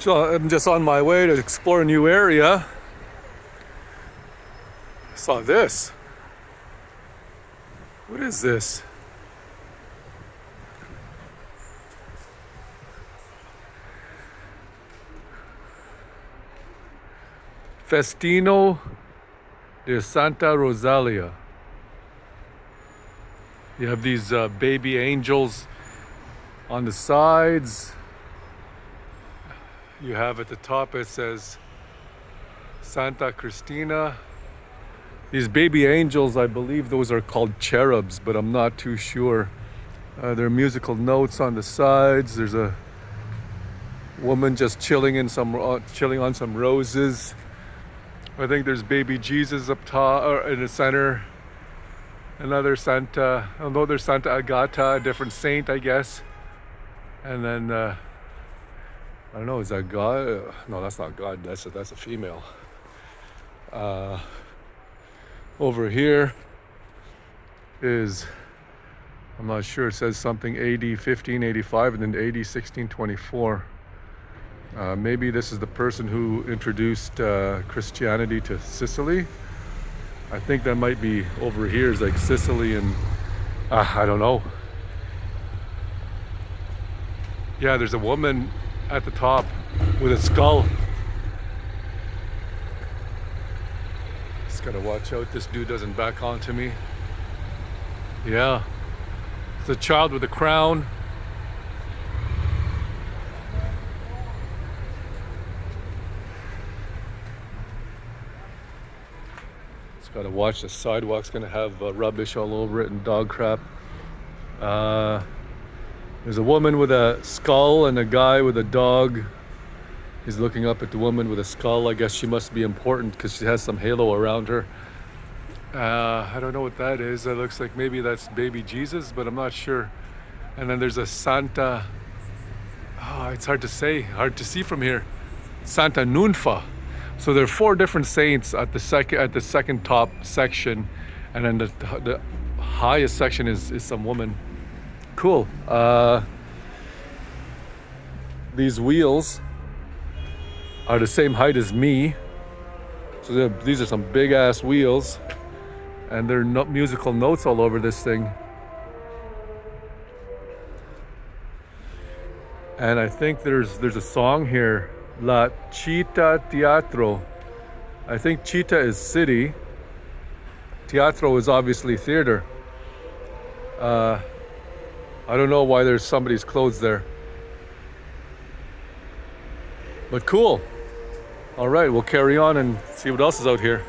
So I'm just on my way to explore a new area. Saw this. What is this? Festino de Santa Rosalia. You have these baby angels on the sides. You have at the top, it says Santa Cristina. These baby angels, I believe those are called cherubs, but I'm not too sure. There are musical notes on the sides. There's a woman just chilling on some roses. I think there's baby Jesus up top or in the center. Another Santa, although there's Santa Agata, a different saint, I guess. And then I don't know, is that God? No, that's not God. That's a female. Over here is, I'm not sure, it says something AD 1585 and then AD 1624. Maybe this is the person who introduced Christianity to Sicily. I think that might be over here is like Sicily and I don't know. Yeah, there's a woman at the top with a skull. Just gotta watch out this dude doesn't back onto me. Yeah, it's a child with a crown. Just gotta watch the sidewalk's gonna have rubbish all over it and dog crap. There's a woman with a skull and a guy with a dog. He's looking up at the woman with a skull. I guess she must be important because she has some halo around her. I don't know what that is. It looks like maybe that's baby Jesus, but I'm not sure. And then there's a Santa. Oh, it's hard to say, hard to see from here. Santa Nunfa. So there are 4 different saints at the second top section, and then the highest section is some woman. Cool. These wheels are the same height as me. So these are some big ass wheels, and there are musical notes all over this thing. And I think there's a song here, La Città Teatro. I think Città is city. Teatro is obviously theater. I don't know why there's somebody's clothes there. But cool. All right, we'll carry on and see what else is out here.